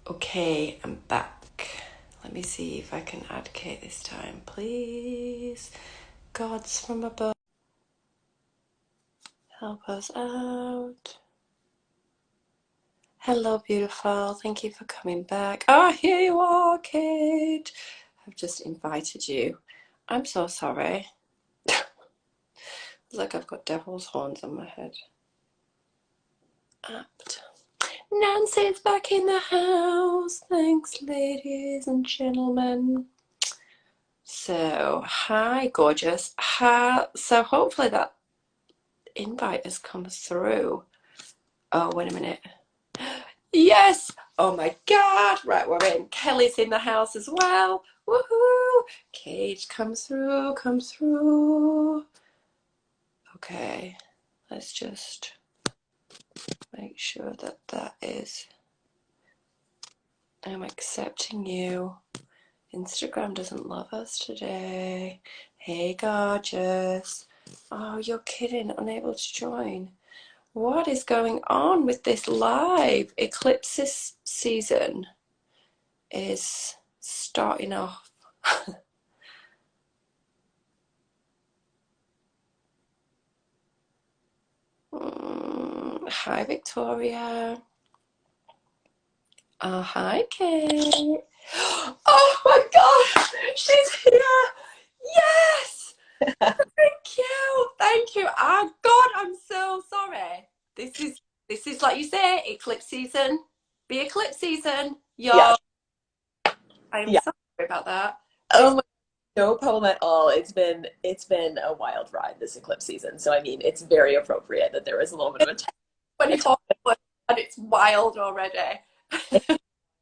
Okay, I'm back. Let me see if I can add Kate this time, please. Gods from above, help us out. Hello, beautiful. Thank you for coming back. Oh, here you are, Kate. I've just invited you. I'm so sorry. Look, I've got devil's horns on my head. Apt. Nancy's back in the house. Thanks, ladies and gentlemen. So, hi, gorgeous. Hi. So, hopefully that invite has come through. Oh, wait a minute. Yes! Oh my God! Right, we're in. Kelly's in the house as well. Woohoo! Kate, come through, come through. Okay, let's just make sure that that is. I'm accepting you. Instagram doesn't love us today. Hey, gorgeous. Oh, you're kidding. Unable to join. What is going on with this live? Eclipses season is starting off. Hi, Victoria. Oh, hi, Kate. Oh my God, she's here. Yes. Thank you. Thank you. Oh God, I'm so sorry. This is like you say, eclipse season. Be eclipse season. Yeah, I'm yeah. sorry about that. Oh my, no problem at all. It's been a wild ride this eclipse season. So I mean, it's very appropriate that there was a little bit of a 24 hours and it's wild already.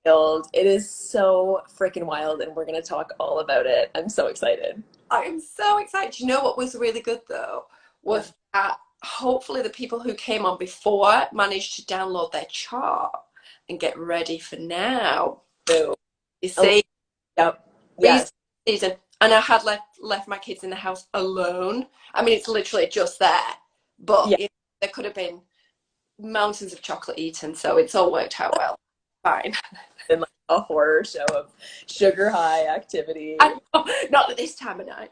wild. It is so freaking wild, and we're gonna talk all about it. I'm so excited. I am so excited. You know what was really good though? Yeah. Was that hopefully the people who came on before managed to download their chart and get ready for now. So, You oh, see, yep, reason yes, season. And I had left my kids in the house alone. I mean, it's literally just there. But yeah. there could have been mountains of chocolate eaten, so it's all worked out well. Fine. And like a horror show of sugar high activity. I know, not at this time of night.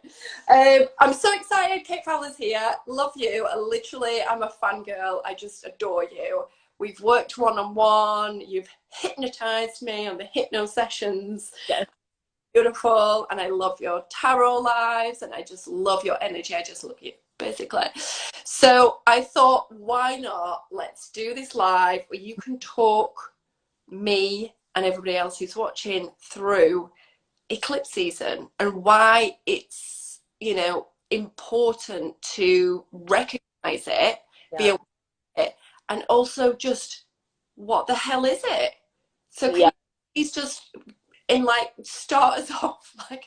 I'm so excited. Kait Fowlie's here. Love you. Literally, I'm a fangirl. I just adore you. We've worked one-on-one. You've hypnotized me on the hypno sessions. Yes, Beautiful. And I love your tarot lives. And I just love your energy. I just love you, basically. So I thought, why not? Let's do this live where you can talk me and everybody else who's watching through eclipse season and why it's important to recognize it, be yeah, aware of it, and also just what the hell is it. So can yeah, you please just in like start us off like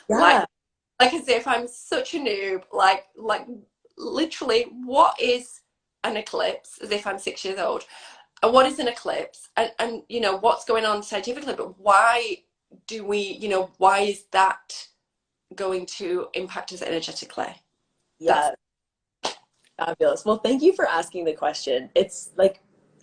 yeah. as if I'm such a noob, like literally what is an eclipse, as if I'm 6 years old, and what is an eclipse, and what's going on scientifically, but why do we, why is that going to impact us energetically? That's Yeah. Fabulous. Well, thank you for asking the question. It's like,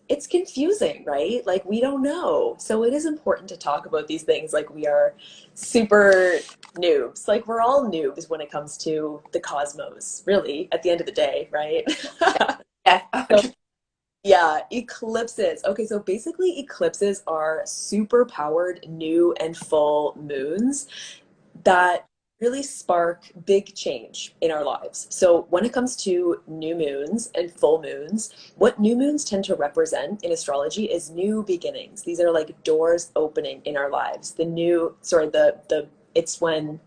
it's confusing, right? Like, we don't know. So it is important to talk about these things like we are super noobs. Like, we're all noobs when it comes to the cosmos, really, at the end of the day, right? yeah. So, yeah, eclipses. Okay, so basically, eclipses are super powered new and full moons that really spark big change in our lives. So when it comes to new moons and full moons, what new moons tend to represent in astrology is new beginnings. These are like doors opening in our lives. The it's when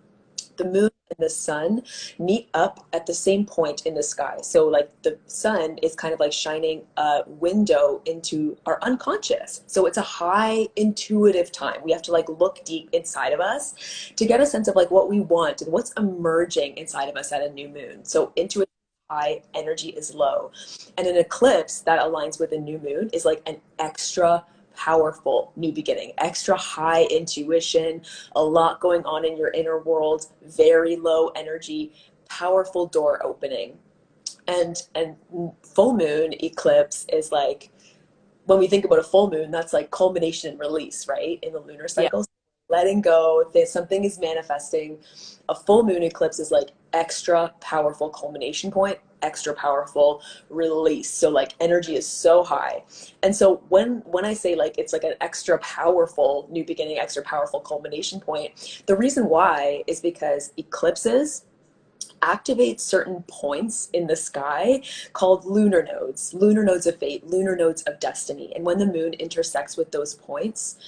the moon and the sun meet up at the same point in the sky. So like the sun is kind of like shining a window into our unconscious. So it's a high intuitive time. We have to like look deep inside of us to get a sense of like what we want and what's emerging inside of us at a new moon. So intuitive high, energy is low. And an eclipse that aligns with a new moon is like an extra powerful new beginning, extra high intuition, a lot going on in your inner world, very low energy, powerful door opening. And full moon eclipse is like when we think about a full moon, that's like culmination and release, right? In the lunar Yeah. cycle. Letting go, that something is manifesting. A full moon eclipse is like extra powerful culmination point, extra powerful release. So like energy is so high. And so when I say like it's like an extra powerful new beginning, extra powerful culmination point, the reason why is because eclipses activate certain points in the sky called lunar nodes of fate, lunar nodes of destiny. And when the moon intersects with those points,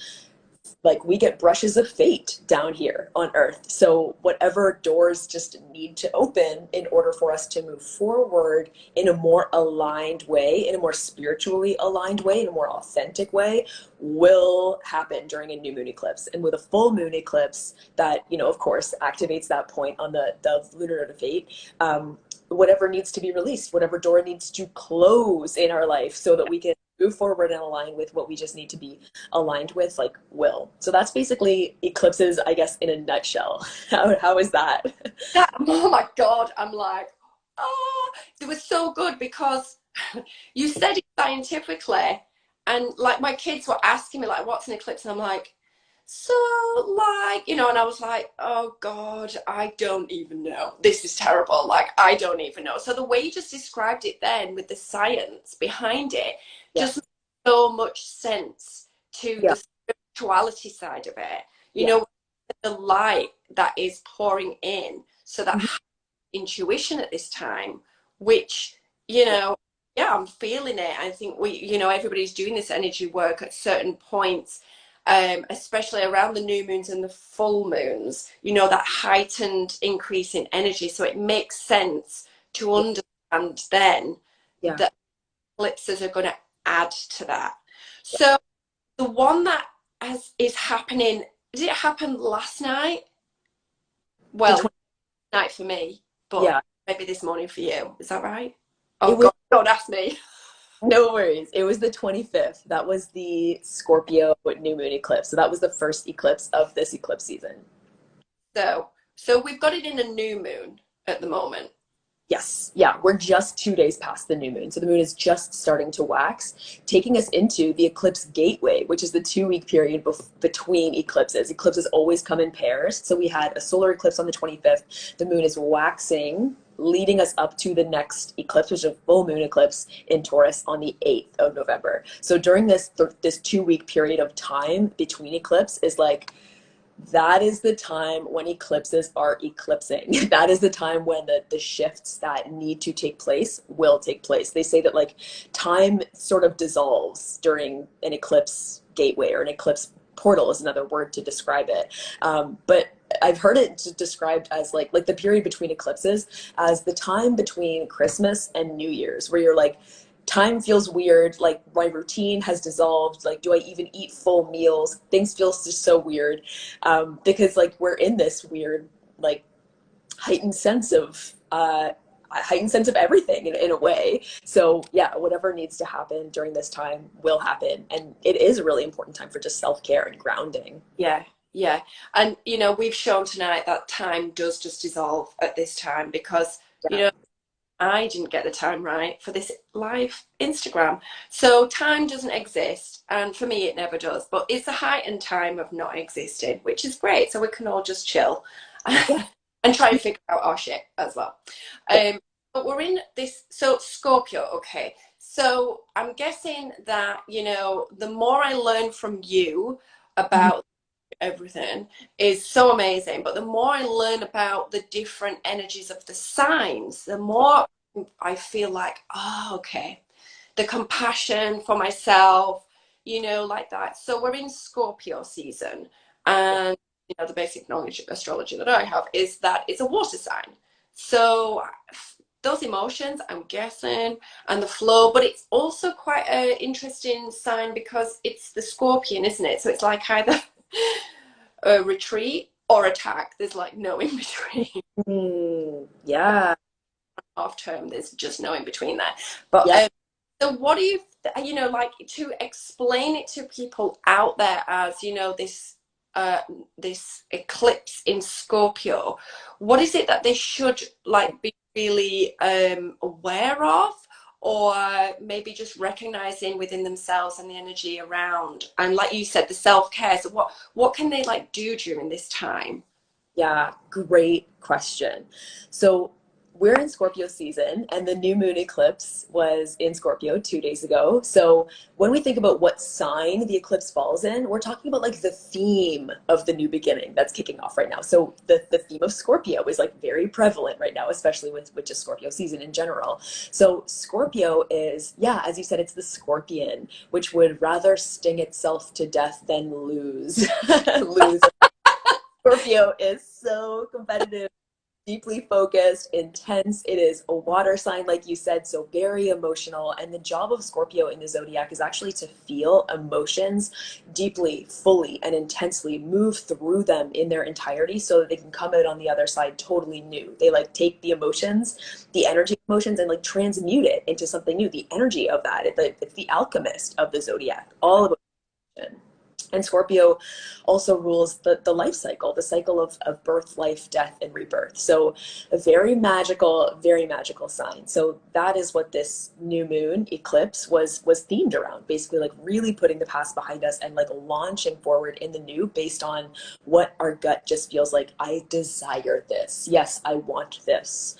like we get brushes of fate down here on earth. So whatever doors just need to open in order for us to move forward in a more aligned way, in a more spiritually aligned way, in a more authentic way, will happen during a new moon eclipse. And with a full moon eclipse that, of course, activates that point on the lunar node of fate, whatever needs to be released, whatever door needs to close in our life so that we can move forward and align with what we just need to be aligned with, like will. So that's basically eclipses, I guess, in a nutshell. How is that? That, oh my God, I'm like, oh, it was so good because you said it scientifically, and like my kids were asking me like, what's an eclipse? And I'm like, so like, and I was like, oh God, I don't even know. This is terrible. Like, I don't even know. So the way you just described it then with the science behind it Yeah, just makes so much sense to yeah, the spirituality side of it. You yeah, know, the light that is pouring in. So that mhm, intuition at this time, which, yeah, yeah, I'm feeling it. I think everybody's doing this energy work at certain points, especially around the new moons and the full moons, that heightened increase in energy. So it makes sense to yeah, understand then yeah. that eclipses are going to add to that. Yeah. So the one that is happening, did it happen last night? The Well, 20, night for me, but yeah, maybe this morning for you. Is that right? it Oh was God, don't ask me. no worries. It was the 25th. That was the Scorpio new moon eclipse. So that was the first eclipse of this eclipse season. So we've got it in a new moon at the moment. Yes, yeah, we're just 2 days past the new moon. So the moon is just starting to wax, taking us into the eclipse gateway, which is the 2 week period between eclipses. Eclipses always come in pairs. So we had a solar eclipse on the 25th. The moon is waxing, leading us up to the next eclipse, which is a full moon eclipse in Taurus on the 8th of November. So during this 2 week period of time between eclipse is like that is the time when eclipses are eclipsing. That is the time when the shifts that need to take place will take place. They say that like time sort of dissolves during an eclipse gateway, or an eclipse portal is another word to describe it. But I've heard it described as like the period between eclipses as the time between Christmas and New Year's, where you're like, time feels weird, like my routine has dissolved, like do I even eat full meals, things feel just so weird, because like we're in this weird like heightened sense of everything in a way. So yeah, whatever needs to happen during this time will happen, and it is a really important time for just self-care and grounding. Yeah, yeah. And we've shown tonight that time does just dissolve at this time because, you Yeah, know, I didn't get the time right for this live Instagram. So time doesn't exist, and for me it never does. But it's a heightened time of not existing, which is great. So we can all just chill yeah, and try and figure out our shit as well. yeah. But we're in this, so Scorpio, okay. So I'm guessing that, the more I learn from you Mhm. about everything is so amazing, but the more I learn about the different energies of the signs, the more I feel like, oh, okay, the compassion for myself, like that. So we're in Scorpio season, and the basic knowledge of astrology that I have is that it's a water sign. So those emotions, I'm guessing, and the flow, but it's also quite an interesting sign because it's the Scorpion, isn't it? So it's like either a retreat or attack. There's like no in between. Yeah, Half term, there's just no in between there. But yeah. so what do like to explain it to people out there as this eclipse in Scorpio? What is it that they should like be really aware of, or maybe just recognizing within themselves and the energy around. And like you said, the self-care. So what can they like do during this time? Yeah, great question. So we're in Scorpio season, and the new moon eclipse was in Scorpio 2 days ago. So when we think about what sign the eclipse falls in, we're talking about like the theme of the new beginning that's kicking off right now. So the theme of Scorpio is like very prevalent right now, especially with just Scorpio season in general. So Scorpio is, yeah, as you said, it's the scorpion, which would rather sting itself to death than lose. Lose. Scorpio is so competitive, deeply focused, intense. It is a water sign, like you said, so very emotional. And the job of Scorpio in the zodiac is actually to feel emotions deeply, fully, and intensely, move through them in their entirety so that they can come out on the other side totally new. They like take the emotions, the energy of emotions, and like transmute it into something new. The energy of that, it's the alchemist of the zodiac, all about emotion. And Scorpio also rules the life cycle, the cycle of birth, life, death, and rebirth. So a very magical sign. So that is what this new moon eclipse was themed around, basically like really putting the past behind us and like launching forward in the new based on what our gut just feels like. I desire this. Yes, I want this.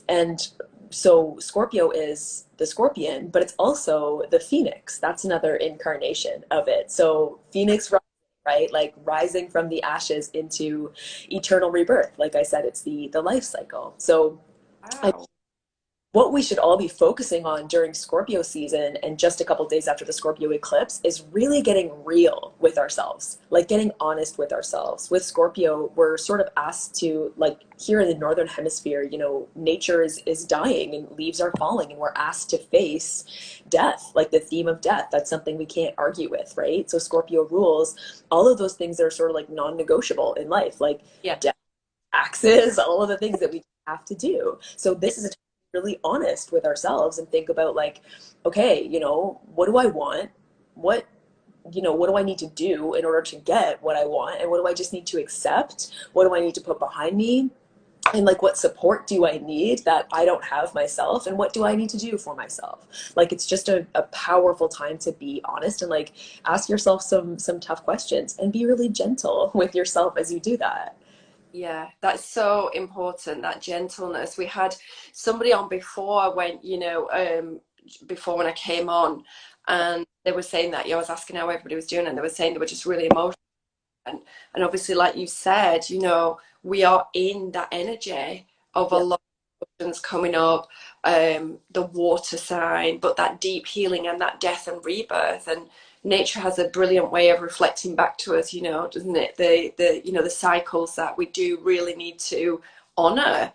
And so Scorpio is the scorpion, but it's also the phoenix. That's another incarnation of it. So phoenix rising, right? Like rising from the ashes into eternal rebirth. Like I said, it's the life cycle. So I Wow. what we should all be focusing on during Scorpio season and just a couple days after the Scorpio eclipse is really getting real with ourselves, like getting honest with ourselves. With Scorpio, we're sort of asked to, like here in the Northern Hemisphere, nature is dying and leaves are falling, and we're asked to face death, like the theme of death. That's something we can't argue with, right? So Scorpio rules all of those things that are sort of like non-negotiable in life, like Yeah. death, taxes, all of the things that we have to do. So this is a time to be really honest with ourselves and think about like, okay, what do I want? What what do I need to do in order to get what I want? And what do I just need to accept? What do I need to put behind me? And like, what support do I need that I don't have myself? And what do I need to do for myself? Like, it's just a powerful time to be honest and like ask yourself some tough questions and be really gentle with yourself as you do that. Yeah, that's so important, that gentleness. We had somebody on before before when I came on, and they were saying that, I was asking how everybody was doing, and they were saying they were just really emotional. And obviously, like you said, we are in that energy of a Yeah. lot of emotions coming up, the water sign, but that deep healing and that death and rebirth. And nature has a brilliant way of reflecting back to us, doesn't it? The cycles that we do really need to honor,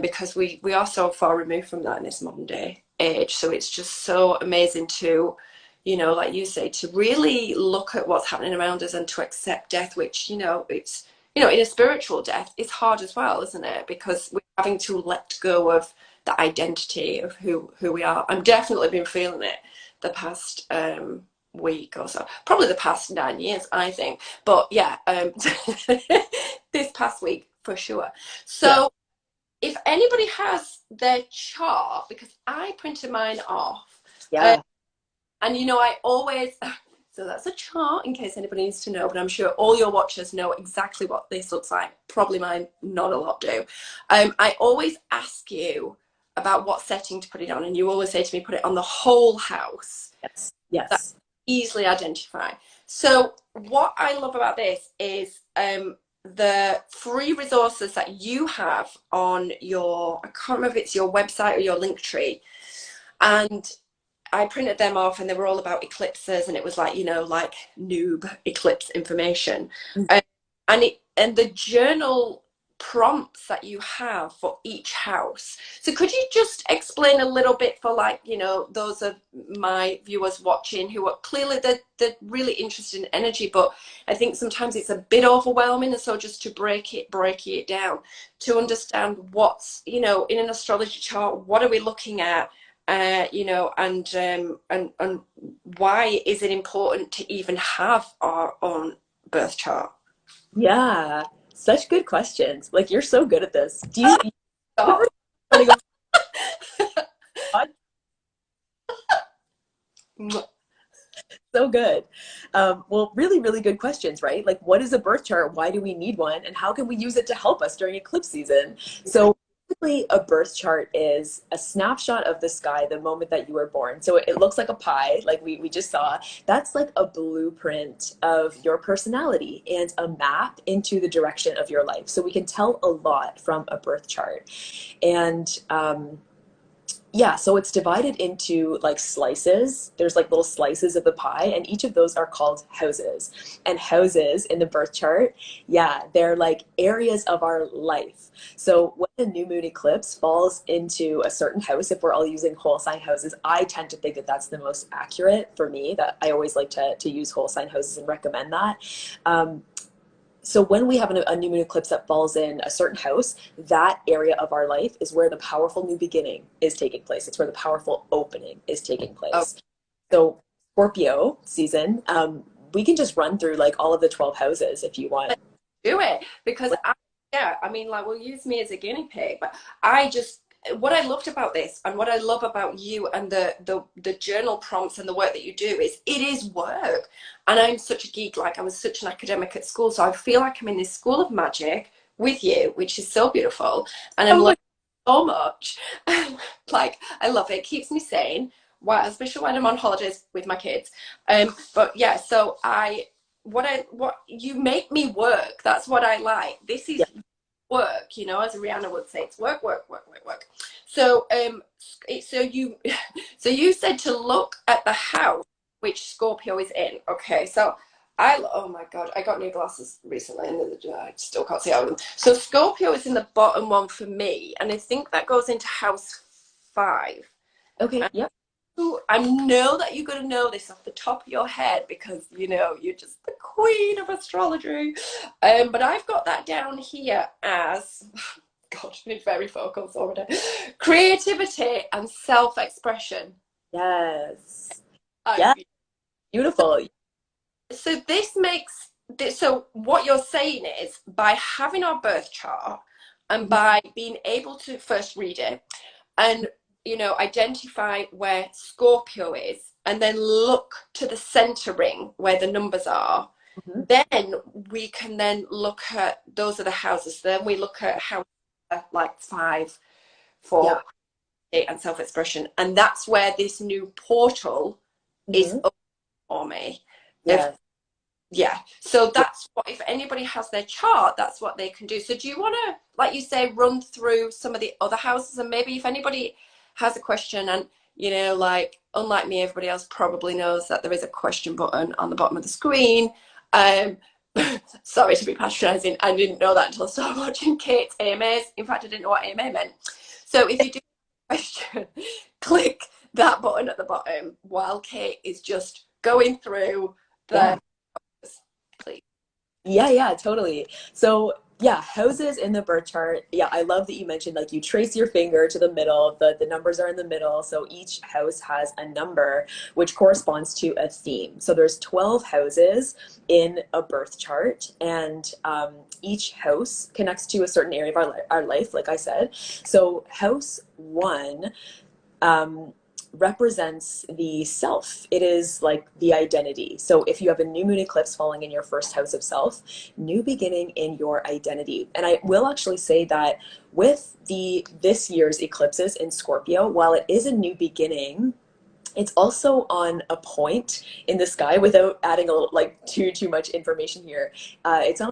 because we are so far removed from that in this modern day age. So it's just so amazing to like you say, to really look at what's happening around us and to accept death, which, it's, in a spiritual death, it's hard as well, isn't it? Because we're having to let go of the identity of who we are. I'm definitely been feeling it the past week or so, probably the past 9 years, I think. But yeah, this past week for sure. Yeah. So if anybody has their chart, because I printed mine off, Yeah. and I always, so that's a chart in case anybody needs to know, but I'm sure all your watchers know exactly what this looks like. Probably mine, not a lot do. I always ask you about what setting to put it on, and you always say to me, put it on the whole house. Yes. That Yes. easily identify. So what I love about this is the free resources that you have on your, I can't remember if it's your website or your link tree. And I printed them off and they were all about eclipses, and it was like, like noob eclipse information. Um, and the journal prompts that you have for each house. So could you just explain a little bit for like, those of my viewers watching who are clearly they're really interested in energy, but I think sometimes it's a bit overwhelming. And so just to break it down to understand what's, in an astrology chart, what are we looking at? And why is it important to even have our own birth chart? Yeah. Such good questions. Like, you're so good at this. Do you Stop. want to go So good. Well, really, really good questions, right? Like, what is a birth chart? Why do we need one? And how can we use it to help us during eclipse season? So, basically, a birth chart is a snapshot of the sky the moment that you were born. So, it looks like a pie, like we just saw. That's like a blueprint of your personality and a map into the direction of your life. So, we can tell a lot from a birth chart. And, yeah, so it's divided into like slices. There's like little slices of the pie, and each of those are called houses. And houses in the birth chart, yeah, they're like areas of our life. So when a new moon eclipse falls into a certain house, if we're all using whole sign houses, I tend to think that that's the most accurate for me. That I always like to use whole sign houses and recommend that. Um, so when we have a new moon eclipse that falls in a certain house, that area of our life is where the powerful new beginning is taking place. It's where the powerful opening is taking Oh, place. So Scorpio season, we can just run through like all of the 12 houses if you want. let's do it because yeah, I mean, like, we'll use me as a guinea pig, but I just, what I loved about this and what I love about you and the journal prompts and the work that you do is it is work. And I'm such a geek, like I was such an academic at school, so I feel like I'm in this school of magic with you, which is so beautiful, and I'm Oh learning my, so much. Like, I love it. It keeps me sane, especially when I'm on holidays with my kids. But yeah, so what you make me work. That's what I like. This yeah. is work, as Rihanna would say. It's work, work, work, work, work. So so you so you said to look at the house which Scorpio is in. Okay, so oh my god, I got new glasses recently and I still can't see out of them. So Scorpio is in the bottom one for me, and I think that goes into house 5. Okay, yep. Ooh, I know that you're going to know this off the top of your head because you're just the queen of astrology. But I've got that down here as, God, I'm very focused already. Creativity and self-expression. Yes. I, Yeah, beautiful. so this makes this, so what you're saying is by having our birth chart and Mhm. by being able to first read it and identify where Scorpio is and then look to the center ring where the numbers are, Mhm. then we can then look at those are the houses. Then we look at how like 5 Yeah. for and self-expression, and that's where this new portal is Mhm. up for me. If Yeah. Yeah, so that's what, if anybody has their chart, that's what they can do. So do you want to, like you say, run through some of the other houses, and maybe if anybody has a question, and like unlike me, everybody else probably knows that there is a question button on the bottom of the screen. um Sorry to be patronizing, I didn't know that until I started watching Kate's AMAs. In fact, I didn't know what AMA meant. So if you do have a question, click that button at the bottom while Kate is just going through the, Yeah. please. Yeah, yeah, totally. So, yeah, houses in the birth chart. Yeah, I love that you mentioned like you trace your finger to the middle, the numbers are in the middle. So each house has a number which corresponds to a theme. So there's 12 houses in a birth chart, and each house connects to a certain area of our life, like I said. So house one um, represents the self. It is like the identity. So if you have a new moon eclipse falling in your first house of self, new beginning in your identity. And I will actually say that with the this year's eclipses in Scorpio, while it is a new beginning, it's also on a point in the sky without adding like too much information here. It's on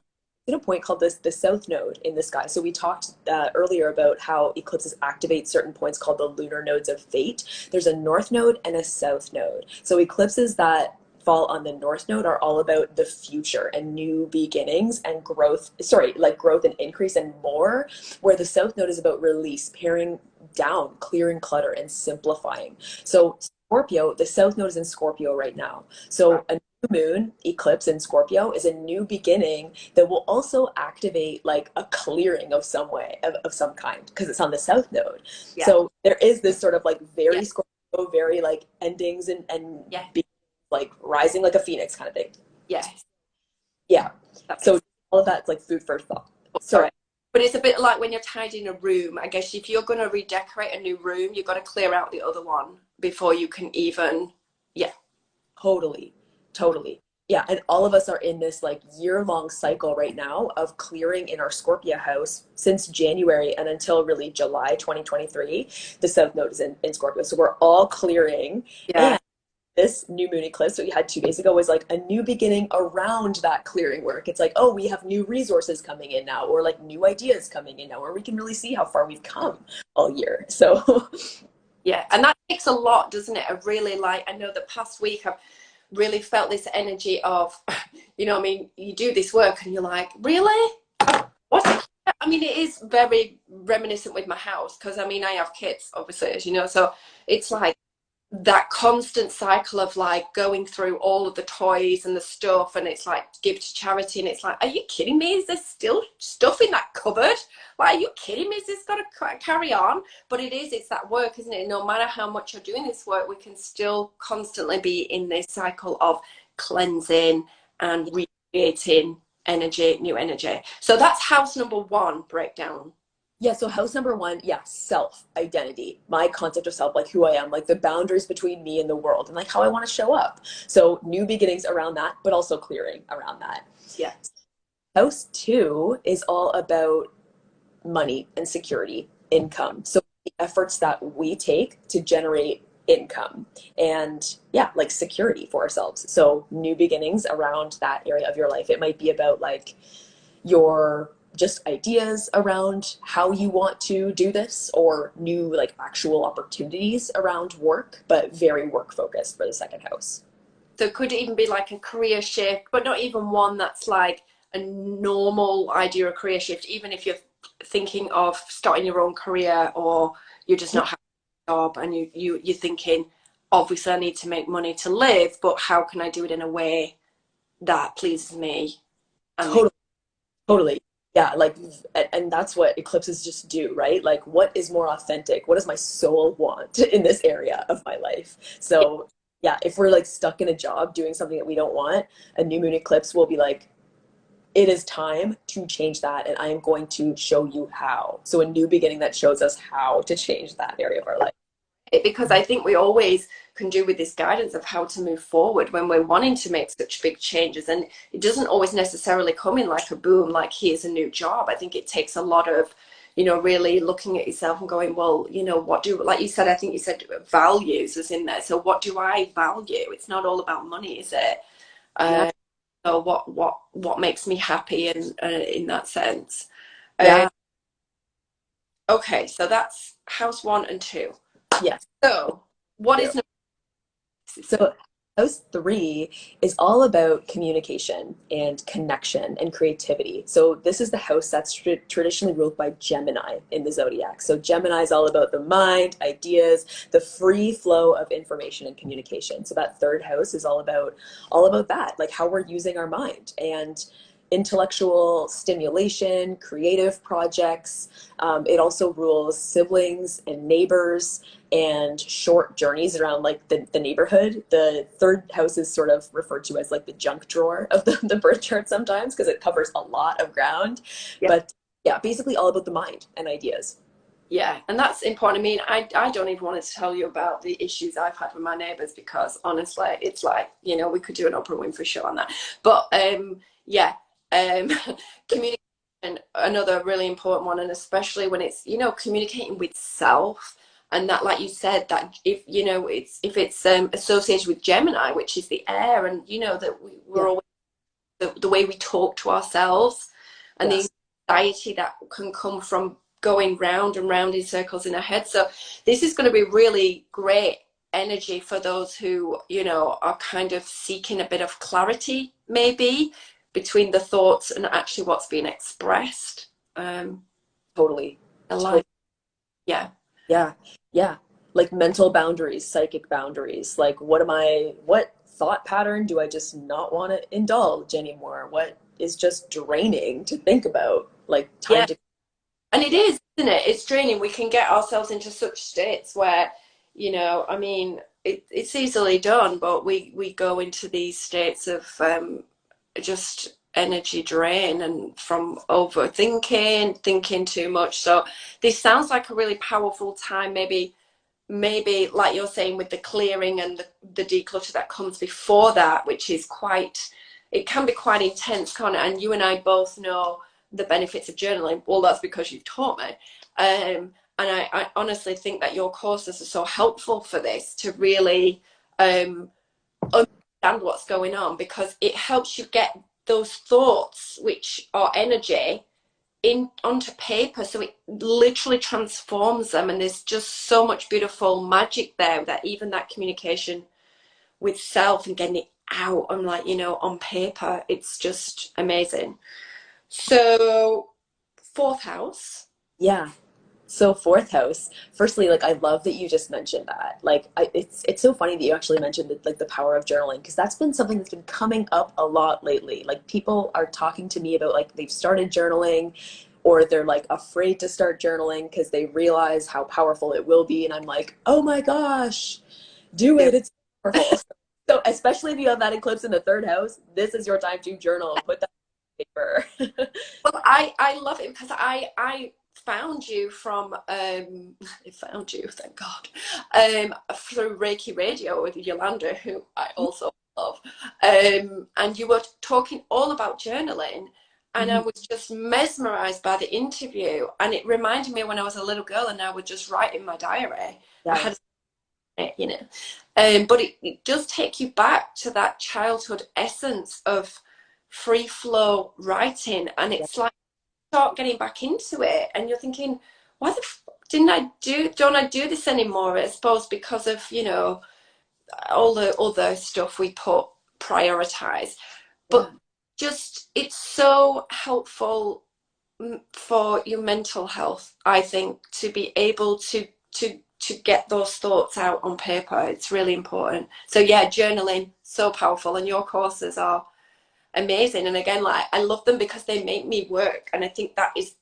a point called the South Node in the sky. So we talked earlier about how eclipses activate certain points called the lunar nodes of fate. There's a North Node and a South Node. So eclipses that fall on the North Node are all about the future and new beginnings and growth. Sorry, like growth and increase and more. Where the South Node is about release, paring down, clearing clutter, and simplifying. So Scorpio, the South Node is in Scorpio right now. So a new moon eclipse in Scorpio is a new beginning that will also activate like a clearing of some way, of some kind, because it's on the South Node. Yeah, So there is this sort of like yeah, very Scorpio, very like endings and yeah, like rising like a phoenix kind of thing. yeah. Yeah. That So makes all of that's like food for thought. sense. Sorry. But it's a bit like when you're tidying a room. I guess if you're going to redecorate a new room, you've got to clear out the other one before you can even. Yeah. Totally. Totally. Yeah, and all of us are in this like year-long cycle right now of clearing in our Scorpio house since January and until really July 2023. The South Node is in Scorpio. So we're all clearing. Yeah. And this new moon eclipse that we had 2 days ago was like a new beginning around that clearing work. It's like, oh, we have new resources coming in now, or like new ideas coming in now, where we can really see how far we've come all year. So Yeah. And that takes a lot, doesn't it? I really like, I know the past week I've really felt this energy of, I mean, you do this work and you're like, really? What? I mean, it is very reminiscent with my house because I mean, I have kids, obviously, as you know, so it's like that constant cycle of like going through all of the toys and the stuff, and it's like give to charity, and it's like, are you kidding me? Is there still stuff in that cupboard? Like, are you kidding me? Is this got to carry on? But it's that work, isn't it? No matter how much you're doing this work, we can still constantly be in this cycle of cleansing and recreating energy, new energy. So that's house number one breakdown. yeah, so house number one, yeah, self identity, my concept of self, like who I am, like the boundaries between me and the world, and like how I want to show up. So new beginnings around that, but also clearing around that. Yeah. House two is all about money and security, income. So the efforts that we take to generate income and yeah, like security for ourselves. So new beginnings around that area of your life. It might be about like your just ideas around how you want to do this or new like actual opportunities around work, but very work focused for the second house. So it could even be like a career shift, but not even one that's like a normal idea of career shift. Even if you're thinking of starting your own career, or you're just Yeah, not having a job and you're thinking, obviously I need to make money to live, but how can I do it in a way that pleases me and makes, totally, yeah. totally. Yeah, like, and that's what eclipses just do, right? Like, what is more authentic? What does my soul want in this area of my life? So, yeah, if we're like stuck in a job doing something that we don't want, a new moon eclipse will be like, it is time to change that, and I am going to show you how. So, a new beginning that shows us how to change that area of our life. Because I think we always can do with this guidance of how to move forward when we're wanting to make such big changes. And it doesn't always necessarily come in like a boom, like here's a new job. I think it takes a lot of, really looking at yourself and going, well, what do, like you said, I think you said values is in there. So what do I value? It's not all about money, is it? Yeah, So what makes me happy in that sense. Uh, yeah, okay, so that's house one and two. yes. So what Too. is number six? So house three is all about communication and connection and creativity. So this is the house that's traditionally ruled by Gemini in the zodiac. So Gemini is all about the mind, ideas, the free flow of information and communication. So that third house is all about that, like how we're using our mind and intellectual stimulation, creative projects. It also rules siblings and neighbors and short journeys around like the neighborhood. The third house is sort of referred to as like the junk drawer of the birth chart sometimes because it covers a lot of ground. Yeah. But yeah, basically all about the mind and ideas. Yeah, and that's important. I mean, I don't even want to tell you about the issues I've had with my neighbours because honestly, it's like, we could do an Oprah Winfrey show on that. But yeah, um, communication, another really important one, and especially when it's, communicating with self. And that, like you said, that if it's associated with Gemini, which is the air, and that we're Yeah. always the way we talk to ourselves, and the Yes. anxiety that can come from going round and round in circles in our head. So this is going to be really great energy for those who, are kind of seeking a bit of clarity, maybe between the thoughts and actually what's being expressed. Totally. I Totally. like, yeah. Yeah. Yeah. Like mental boundaries, psychic boundaries. Like what thought pattern do I just not want to indulge anymore? What is just draining to think about? Like Yeah. time to And it is, isn't it? It's draining. We can get ourselves into such states where, I mean, it's easily done, but we go into these states of just energy drain and from overthinking, thinking too much. So this sounds like a really powerful time, maybe maybe like you're saying with the clearing and the declutter that comes before that, which is quite, it can be quite intense, can't it? And you and I both know the benefits of journaling. Well, that's because you've taught me. And I honestly think that your courses are so helpful for this, to really understand what's going on, because it helps you get those thoughts, which are energy, in onto paper, so it literally transforms them. And there's just so much beautiful magic there, that even that communication with self and getting it out on, like, on paper, it's just amazing. So fourth house. Yeah. So fourth house, firstly, like I love that you just mentioned that. Like it's so funny that you actually mentioned like the power of journaling, because that's been something that's been coming up a lot lately. Like people are talking to me about like they've started journaling, or they're like afraid to start journaling because they realize how powerful it will be. And I'm like, oh my gosh, do it. It's powerful. So especially if you have that eclipse in the third house, this is your time to journal. Put that on paper. Well, I love it, because I found you from I found you, thank God, through Reiki Radio with Yolanda, who I also love. And you were talking all about journaling, and I Mhm. was just mesmerized by the interview. And it reminded me when I was a little girl and I would just write in my diary. I had Yes. but it does take you back to that childhood essence of free flow writing. And Yeah. it's like, start getting back into it, and you're thinking, why the didn't I don't I do this anymore? I suppose because of, all the other stuff we prioritize. Yeah. But just, it's so helpful, for your mental health, I think, to be able to get those thoughts out on paper. It's really important. So yeah, journaling, so powerful, and your courses are amazing. And again, like, I love them because they make me work. And I think that is,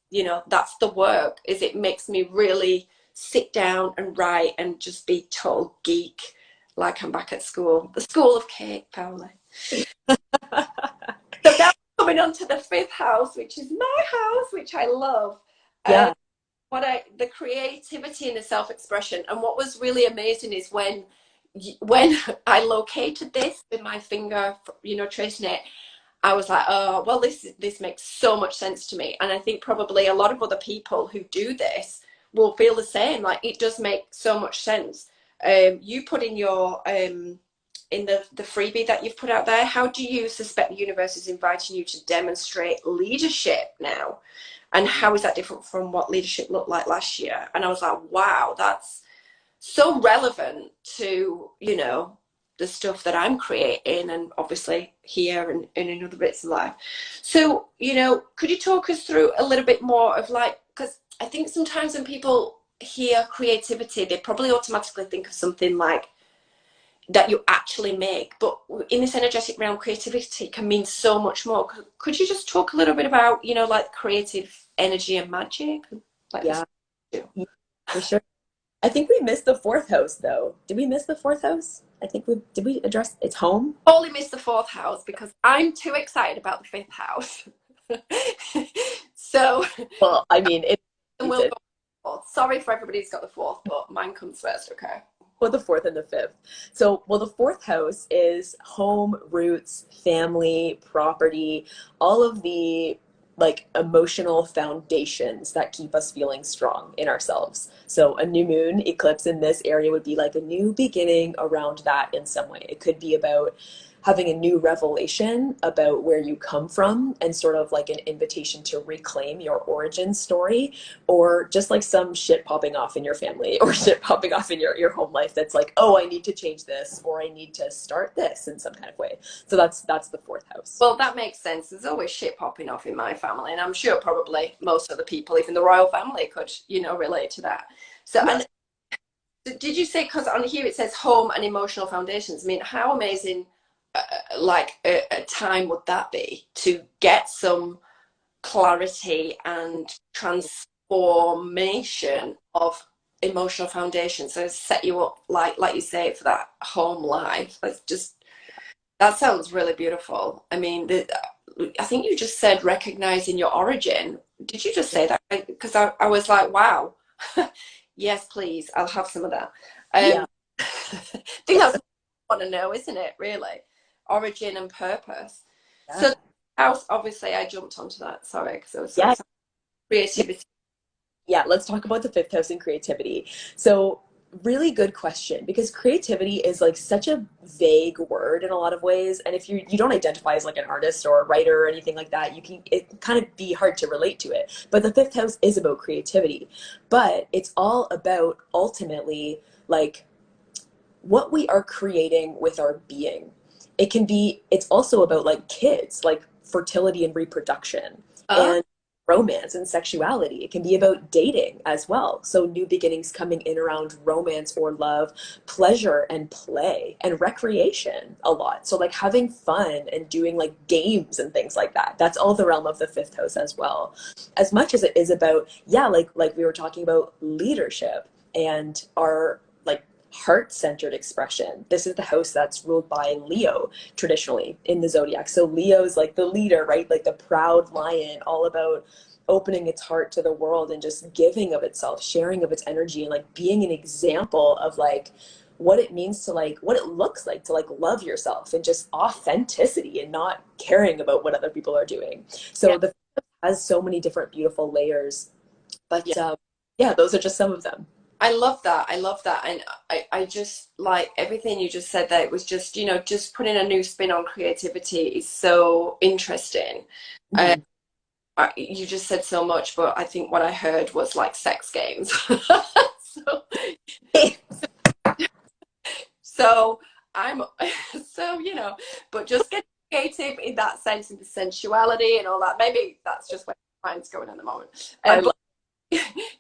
that's the work, is it makes me really sit down and write and just be total geek, like I'm back at school, the school of Kait Fowlie. So now coming on to the fifth house, which is my house, which I love. Yeah. The creativity and the self-expression. And what was really amazing is when I located this with my finger, tracing it, I was like, oh, well, this makes so much sense to me. And I think probably a lot of other people who do this will feel the same. Like, it does make so much sense. You put in your in the freebie that you've put out there, how do you suspect the universe is inviting you to demonstrate leadership now? And how is that different from what leadership looked like last year? And I was like, wow, that's so relevant to, the stuff that I'm creating, and obviously here and in other bits of life. So, could you talk us through a little bit more of, like, because I think sometimes when people hear creativity, they probably automatically think of something like that you actually make. But in this energetic realm, creativity can mean so much more. Could you just talk a little bit about, like, creative energy and magic? Like this. Yeah. Yeah, for sure. I think we missed the fourth house though. Did we miss the fourth house? I think we did. We address its home? Only missed the fourth house because I'm too excited about the fifth house. So, Well, I mean, it and needs we'll it. go fourth. Sorry for everybody who's got the fourth, but mine comes first, okay? Well, the fourth and the fifth. So, well, the fourth house is home, roots, family, property, all of the like emotional foundations that keep us feeling strong in ourselves. So, a new moon eclipse in this area would be like a new beginning around that in some way. It could be about having a new revelation about where you come from, and sort of like an invitation to reclaim your origin story, or just like some shit popping off in your family, or shit popping off in your home life that's like, oh, I need to change this, or I need to start this in some kind of way. So that's the fourth house. Well, that makes sense. There's always shit popping off in my family, and I'm sure probably most other people, even the royal family, could, relate to that. So, Yeah. and did you say, because on here it says home and emotional foundations? I mean, how amazing, like a time would that be to get some clarity and transformation of emotional foundation, so set you up, like you say, for that home life. That sounds really beautiful. I mean, I think you just said recognizing your origin. Did you just say that? Because I was like, wow. Yes, please. I'll have some of that. Yeah. I think that's what I want to know, isn't it? Really, origin and purpose. So, Yeah. house. Obviously, I jumped onto that. Sorry, because I was so Yeah. excited. Creativity. Yeah, let's talk about the fifth house and creativity. So, really good question because creativity is like such a vague word in a lot of ways. And if you don't identify as like an artist or a writer or anything like that, you can it can kind of be hard to relate to it. But the fifth house is about creativity. But it's all about ultimately like what we are creating with our being. It's also about like kids, like fertility and reproduction Oh, and romance and sexuality. It can be about dating as well. So new beginnings coming in around romance or love, pleasure and play and recreation a lot. So like having fun and doing like games and things like that. That's all the realm of the fifth house as well. As much as it is about, yeah, like we were talking about leadership and our like heart-centered expression. This is the house that's ruled by Leo traditionally in the zodiac. So Leo is like the leader, right? Like the proud lion, all about opening its heart to the world and just giving of itself, sharing of its energy, and like being an example of like what it means to like what it looks like to like love yourself and just authenticity and not caring about what other people are doing. yeah, So the has so many different beautiful layers, yeah. but yeah, those are just some of them. I love that. I love that. And I just like everything you just said there. It was just, just putting a new spin on creativity is so interesting. Uh, Mhm. you just said so much, but I think what I heard was like sex games. So, so I'm, so, but just get creative in that sense of the sensuality and all that. Maybe that's just where my mind's going at the moment. I But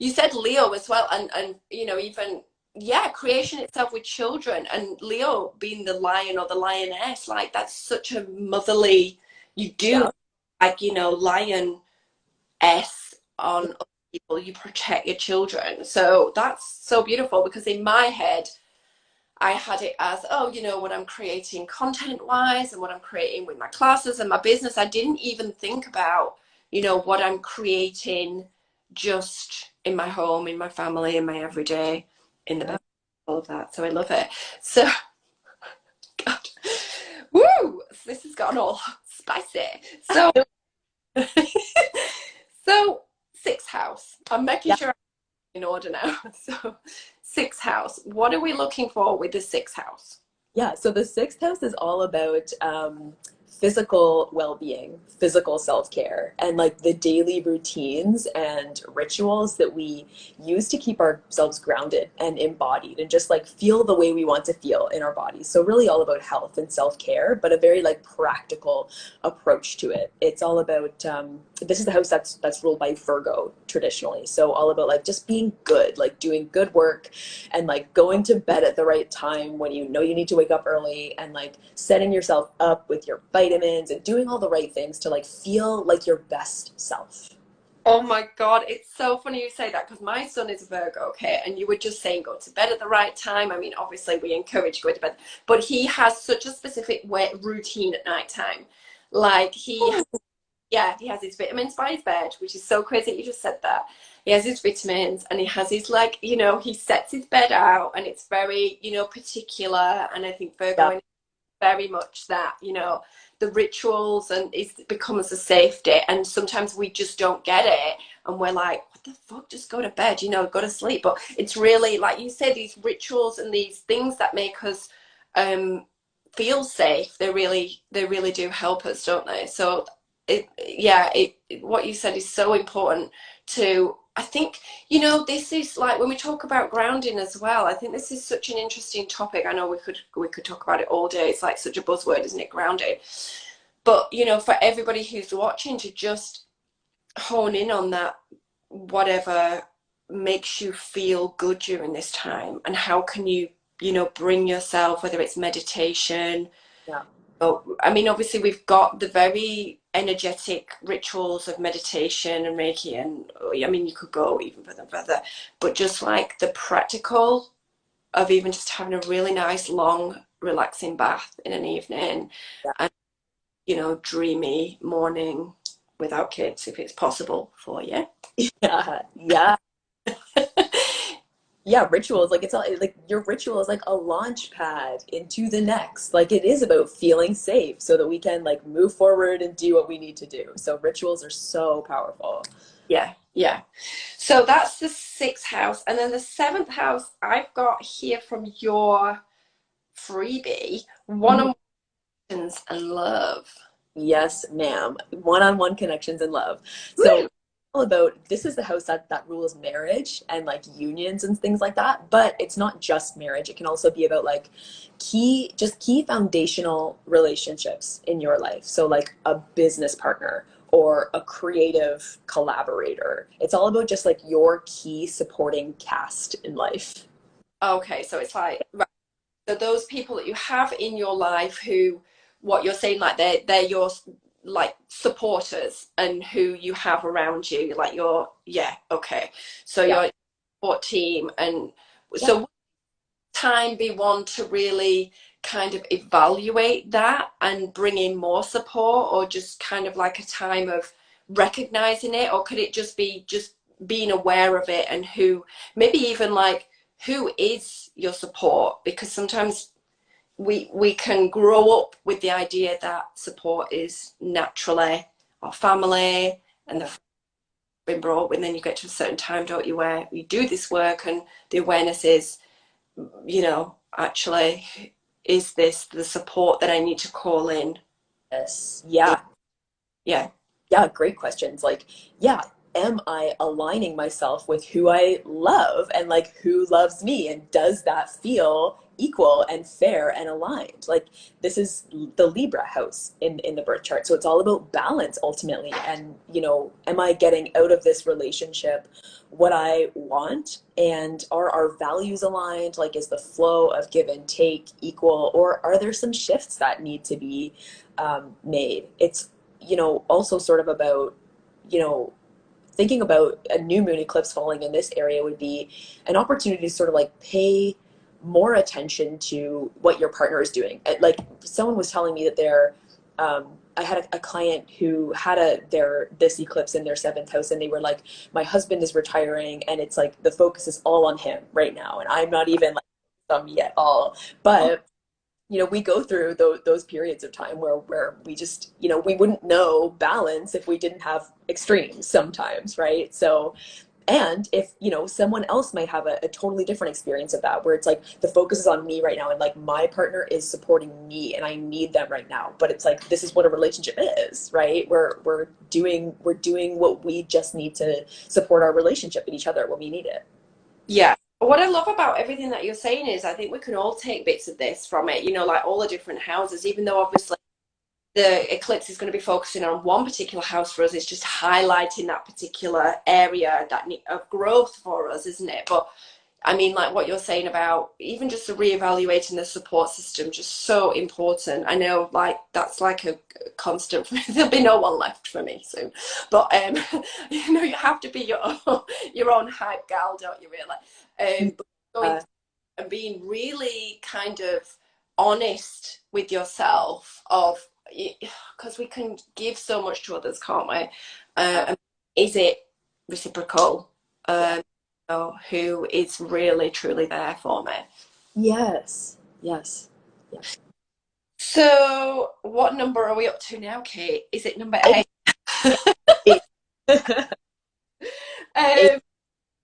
you said Leo as well, and even yeah, creation itself with children, and Leo being the lion or the lioness, like that's such a motherly. You do yeah. like lion s on other people. You protect your children, so that's so beautiful. Because in my head, I had it as, oh, what I'm creating content wise and what I'm creating with my classes and my business. I didn't even think about, what I'm creating just in my home, in my family, in my everyday, in the Yeah. bed, all of that. So I love it. So, God, woo, this has gotten all spicy. So, so sixth house. I'm making Yeah. sure I'm in order now. So, sixth house. What are we looking for with the sixth house? Yeah. So the sixth house is all about physical well-being, physical self-care, and like the daily routines and rituals that we use to keep ourselves grounded and embodied and just like feel the way we want to feel in our bodies. So really all about health and self-care, but a very like practical approach to it. It's all about this is the house that's ruled by Virgo traditionally. So all about like just being good, like doing good work and like going to bed at the right time when you know you need to wake up early and like setting yourself up with your vitamins and doing all the right things to like feel like your best self. Oh my God, it's so funny you say that because my son is a Virgo, okay? And you were just saying go to bed at the right time. I mean, obviously we encourage going to bed, but he has such a specific routine at night time. Like yeah, he has his vitamins by his bed, which is so crazy that you just said that. He has his vitamins and he has his like, he sets his bed out and it's very, particular. And I think Yeah, Virgo very much that the rituals and it becomes a safety, and sometimes we just don't get it and we're like, what the fuck, just go to bed, go to sleep. But it's really like you say, these rituals and these things that make us feel safe, they really do help us, don't they? So what you said is so important to, I think, this is like when we talk about grounding as well. I think this is such an interesting topic. I know we could talk about it all day. It's like such a buzzword, isn't it, grounding? But for everybody who's watching to just hone in on that, whatever makes you feel good during this time, and how can you, bring yourself, whether it's meditation. yeah, Oh, I mean, obviously, we've got the very energetic rituals of meditation and Reiki, and I mean, you could go even further, but just like the practical of even just having a really nice, long, relaxing bath in an evening, yeah, and dreamy morning without kids, if it's possible for you. yeah, yeah. Yeah, rituals, like it's all like your ritual is like a launch pad into the next. Like it is about feeling safe so that we can like move forward and do what we need to do. So rituals are so powerful. Yeah, yeah. So that's the sixth house. And then the seventh house I've got here from your freebie, Mhm. one-on-ones and love. Yes, ma'am. One-on-one connections and love. So Woo! all about this is the house that rules marriage and like unions and things like that. But it's not just marriage. It can also be about like key foundational relationships in your life. So like a business partner or a creative collaborator. It's all about just like your key supporting cast in life. Okay, so it's like right, so those people that you have in your life who what you're saying like they're your like supporters and who you have around you, like your yeah, okay. So Yeah. your support team and Yeah. so would time be one to really kind of evaluate that and bring in more support or just kind of like a time of recognizing it or could it just be just being aware of it and who maybe even like who is your support because sometimes we can grow up with the idea that support is naturally our family and the Yeah. been brought up and then you get to a certain time don't you where you do this work and the awareness is actually, is this the support that I need to call in? Yes. Yeah. Yeah. Yeah, great questions. Like, yeah, am I aligning myself with who I love and like who loves me? And does that feel equal and fair and aligned? Like, this is the Libra house in the birth chart. So it's all about balance ultimately. And, am I getting out of this relationship what I want? And are our values aligned? Like, is the flow of give and take equal? Or are there some shifts that need to be made? It's also sort of about, you know, thinking about a new moon eclipse falling in this area would be an opportunity to sort of like pay more attention to what your partner is doing. Like someone was telling me that I had a client who had this eclipse in their seventh house, and they were like, "My husband is retiring, and it's like the focus is all on him right now, and I'm not even like on me at all." But we go through those periods of time where we just, we wouldn't know balance if we didn't have extremes sometimes, right? So, and if, someone else might have a totally different experience of that, where it's like the focus is on me right now and like my partner is supporting me and I need them right now. But it's like, this is what a relationship is, right? We're doing what we just need to support our relationship and each other when we need it. Yeah. What I love about everything that you're saying is I think we can all take bits of this from it, like all the different houses, even though obviously the eclipse is going to be focusing on one particular house for us, it's just highlighting that particular area of growth for us, isn't it? But I mean, like what you're saying about even just the reevaluating the support system, just so important. I know, like that's like a constant for me. There'll be no one left for me soon, but you have to be your own hype gal, don't you? Really, but going Uh, and being really kind of honest with yourself of because we can give so much to others, can't we? And is it reciprocal? yeah. Who is really truly there for me. Yes. Yes. Yes. So, what number are we up to now, Kate? Is it number Eight. eight? Eight. Eight. um,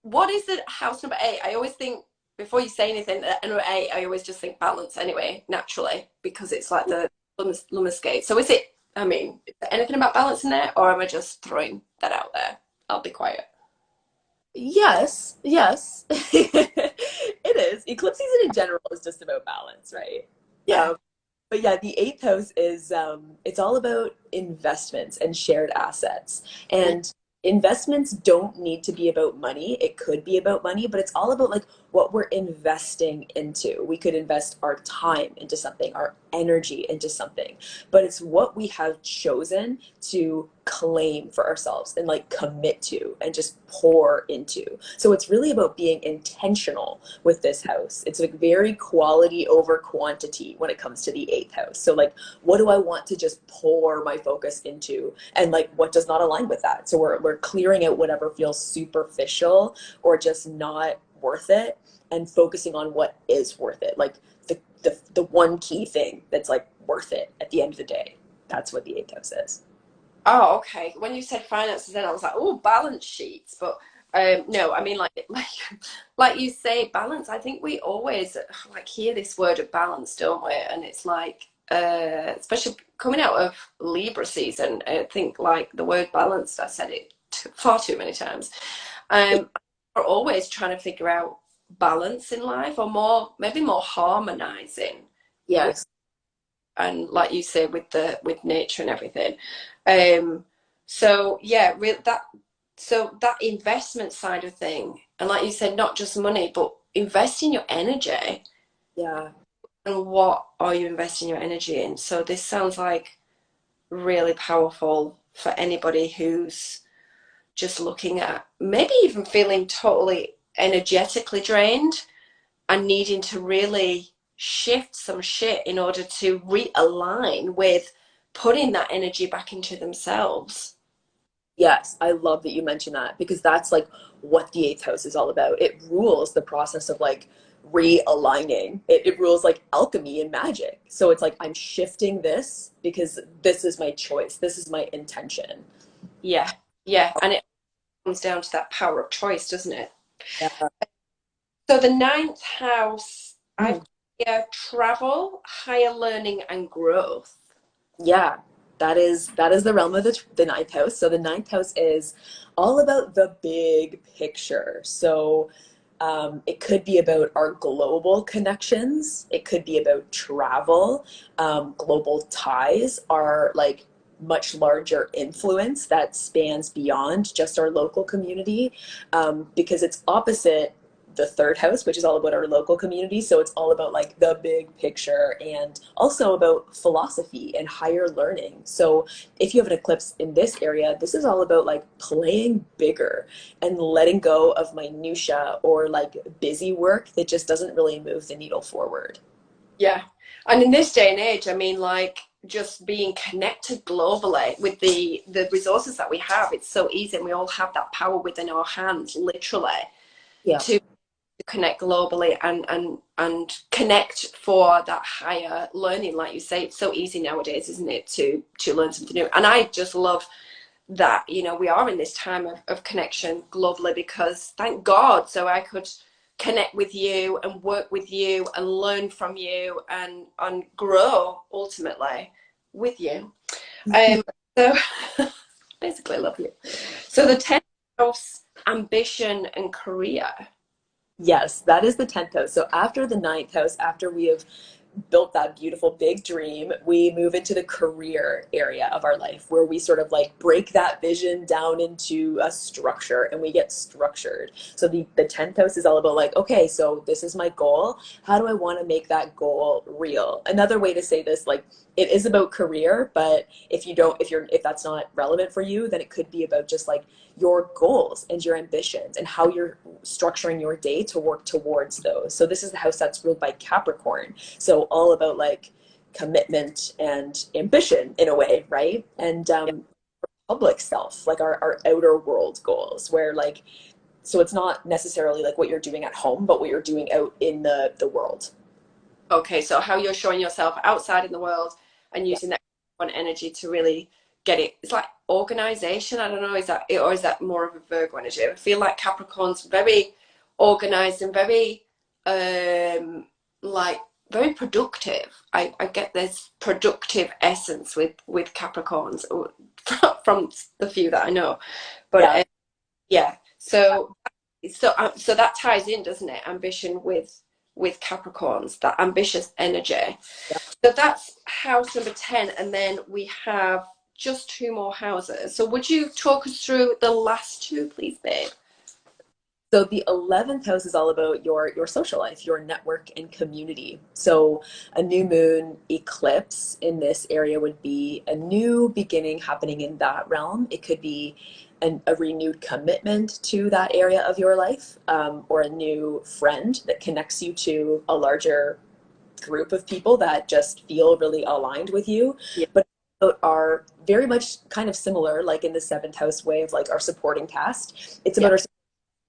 what is it? House number eight? I always think before you say anything, number eight, I always just think balance anyway, naturally, because it's like the Lumascape. So, is it? I mean, is there anything about balance in there, or am I just throwing that out there? I'll be quiet. Yes, yes. It is. Eclipse season in general is just about balance, right? Yeah. Um, but yeah, the eighth house is it's all about investments and shared assets. And investments don't need to be about money. It could be about money, but it's all about like what we're investing into. We could invest our time into something, our energy into something, but it's what we have chosen to claim for ourselves and like commit to and just pour into. So it's really about being intentional with this house. It's like very quality over quantity when it comes to the eighth house. So like, what do I want to just pour my focus into, and like what does not align with that? So we're clearing out whatever feels superficial or just not worth it and focusing on what is worth it. Like the one key thing that's like worth it at the end of the day. That's what the eighth house is. Oh, okay. When you said finances, then I was like, oh, balance sheets. But no, I mean like you say, balance. I think we always like hear this word of balance, don't we? And it's like, especially coming out of Libra season, I think like the word balanced. I said it far too many times. We're always trying to figure out balance in life, or more, maybe more harmonizing with, Yes. and like you say, with nature and everything. So yeah, so that investment side of thing, and like you said, not just money, but investing your energy. Yeah. And what are you investing your energy in? So this sounds like really powerful for anybody who's just looking at maybe even feeling totally energetically drained and needing to really shift some shit in order to realign with putting that energy back into themselves. Yes, I love that you mentioned that because that's like what the eighth house is all about. It rules the process of like realigning. It rules like alchemy and magic. So it's like I'm shifting this because this is my choice. This is my intention. Yeah, yeah. And it comes down to that power of choice, doesn't it? Yeah. So the ninth house, I've Mhm. got here travel, higher learning, and growth. Yeah, that is the realm of the ninth house. So the ninth house is all about the big picture. So it could be about our global connections. It could be about travel. Global ties are like much larger influence that spans beyond just our local community, because it's opposite the third house, which is all about our local community. So it's all about like the big picture and also about philosophy and higher learning. So if you have an eclipse in this area, this is all about like playing bigger and letting go of minutia or like busy work that just doesn't really move the needle forward. Yeah. And in this day and age, I mean, like just being connected globally with the resources that we have, it's so easy, and we all have that power within our hands, literally, Yeah. to connect globally and connect for that higher learning. Like you say, it's so easy nowadays, isn't it, to learn something new? And I just love that, we are in this time of connection globally, because thank God, so I could connect with you and work with you and learn from you and grow ultimately with you. Um, so basically, I love you. So the 10th house, ambition and career. Yes, that is the 10th house. So after the ninth house, after we have built that beautiful big dream, we move into the career area of our life where we sort of like break that vision down into a structure and we get structured. So the 10th house is all about like, okay, so this is my goal. How do I want to make that goal real? Another way to say this, like it is about career, but if that's not relevant for you, then it could be about just like your goals and your ambitions and how you're structuring your day to work towards those. So this is the house that's ruled by Capricorn. So all about like commitment and ambition in a way, right? And public self, like our outer world goals, where like so it's not necessarily like what you're doing at home, but what you're doing out in the world. Okay, so how you're showing yourself outside in the world and Yeah. using that one energy to really get it. It's like organization. I don't know, is that it, or is that more of a Virgo energy? I feel like Capricorn's very organized and very like very productive. I get this productive essence with Capricorns from the few that I know. But Yeah. yeah, so that ties in, doesn't it? Ambition with Capricorns, that ambitious energy. So that's house number 10, and then we have just two more houses. So would you talk us through the last two, please, babe? So the 11th house is all about your social life, your network and community. So a new moon eclipse in this area would be a new beginning happening in that realm. It could be a renewed commitment to that area of your life, or a new friend that connects you to a larger group of people that just feel really aligned with you. Yeah. But are very much kind of similar, like in the seventh house way of like our supporting cast. It's Yeah. about our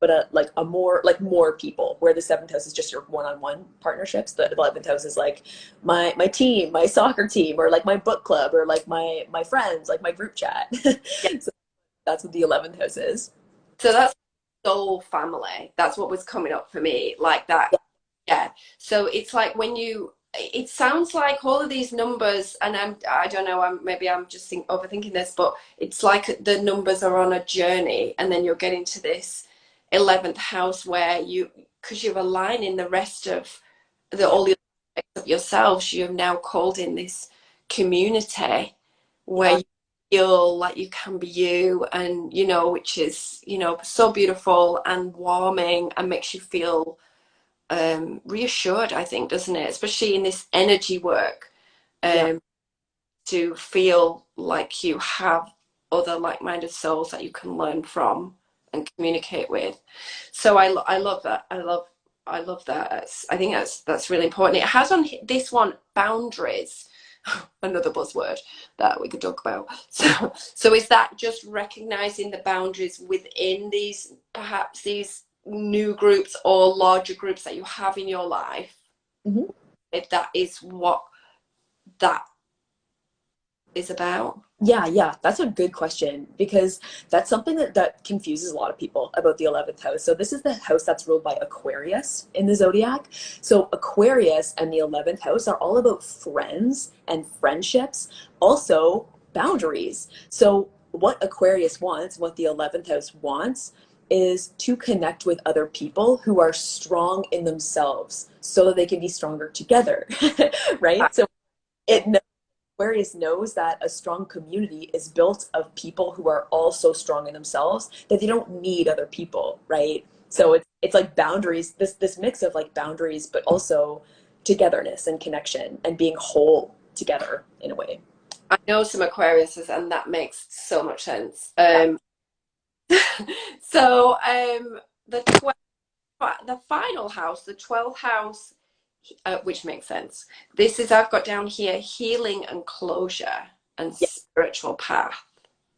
but a more like more people, where the seventh house is just your one-on-one partnerships. The 11th house is like my team, my soccer team, or like my book club, or like my friends, like my group chat. Yeah. So that's what the 11th house is. So that's soul family. That's what was coming up for me. Like that. Yeah. So it's like when you, it sounds like all of these numbers, and I don't know, maybe I'm just overthinking this, but it's like the numbers are on a journey, and then you're getting to this 11th house where because you're aligning the rest of Yeah. all the aspects of yourselves, you've now called in this community where Yeah. you feel like you can be you, and which is so beautiful and warming and makes you feel reassured, I think, doesn't it? Especially in this energy work, Yeah. um, to feel like you have other like-minded souls that you can learn from and communicate with. So I love that. I love that. I think that's really important. It has on this one boundaries, another buzzword that we could talk about. So is that just recognizing the boundaries within these, perhaps these new groups or larger groups that you have in your life? Mhm. If that is what that is about. Yeah, yeah, that's a good question, because that's something that confuses a lot of people about the 11th house. So this is the house that's ruled by Aquarius in the zodiac. So Aquarius and the 11th house are all about friends and friendships, also boundaries. So what Aquarius wants, what the 11th house wants, is to connect with other people who are strong in themselves so that they can be stronger together, right? So it Aquarius knows that a strong community is built of people who are also strong in themselves, that they don't need other people, right? So it's like boundaries, this mix of like boundaries, but also togetherness and connection and being whole together in a way. I know some Aquariuses, and that makes so much sense. Yeah. So the 12, the final house, the 12th house, which makes sense. This is, I've got down here, healing and closure and Yeah. spiritual path.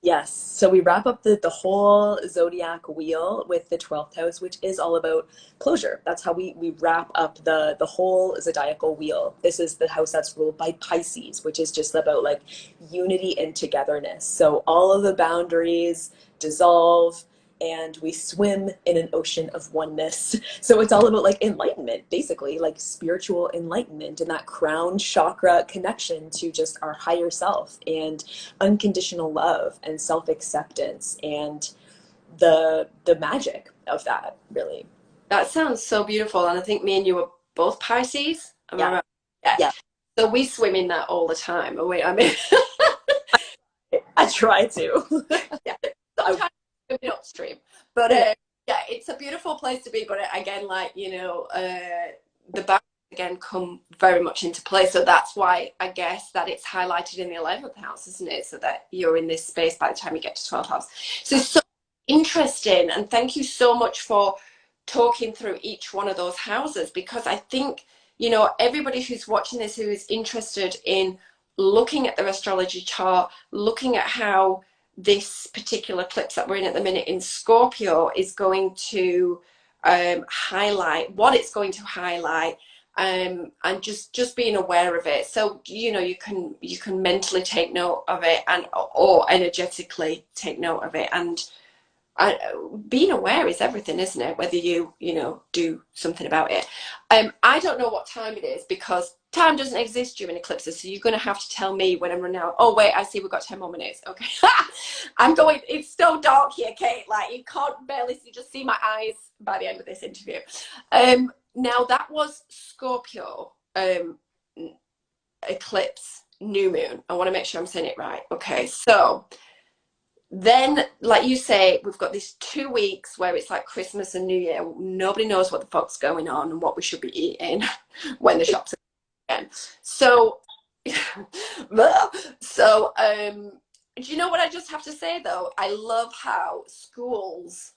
Yes. So we wrap up the whole zodiac wheel with the 12th house, which is all about closure. That's how we wrap up the whole zodiacal wheel. This is the house that's ruled by Pisces, which is just about like unity and togetherness. So all of the boundaries dissolve, and we swim in an ocean of oneness. So it's all about like enlightenment, basically, like spiritual enlightenment and that crown chakra connection to just our higher self, and unconditional love and self-acceptance, and the magic of that, really. That sounds so beautiful. And I think me and you are both Pisces. Am I Yeah. right? Yeah. Yeah. So we swim in that all the time. I mean, I try to. yeah, I, sometimes swimming upstream, but yeah. yeah, it's a beautiful place to be. But again, like the boundaries again come very much into play. So that's why I guess that it's highlighted in the 11th house, isn't it? So that you're in this space by the time you get to 12th house. So interesting, and thank you so much for talking through each one of those houses, because I think everybody who's watching this who is interested in looking at their astrology chart, looking at how this particular eclipse that we're in at the minute in Scorpio is going to highlight, what it's going to highlight, and just being aware of it. So you can mentally take note of it, and or energetically take note of it, and being aware is everything, isn't it? Whether you do something about it. I don't know what time it is, because time doesn't exist during eclipses. So you're going to have to tell me when I'm running out. Oh wait, I see we've got 10 more minutes. Okay, I'm going. It's so dark here, Kate. Like you can't barely see. Just see my eyes by the end of this interview. Now that was Scorpio eclipse, new moon. I want to make sure I'm saying it right. Okay, so. Then, like you say, we've got these 2 weeks where it's like Christmas and New Year. Nobody knows what the fuck's going on and what we should be eating when the shops are again. So, do you know what I just have to say though? I love how schools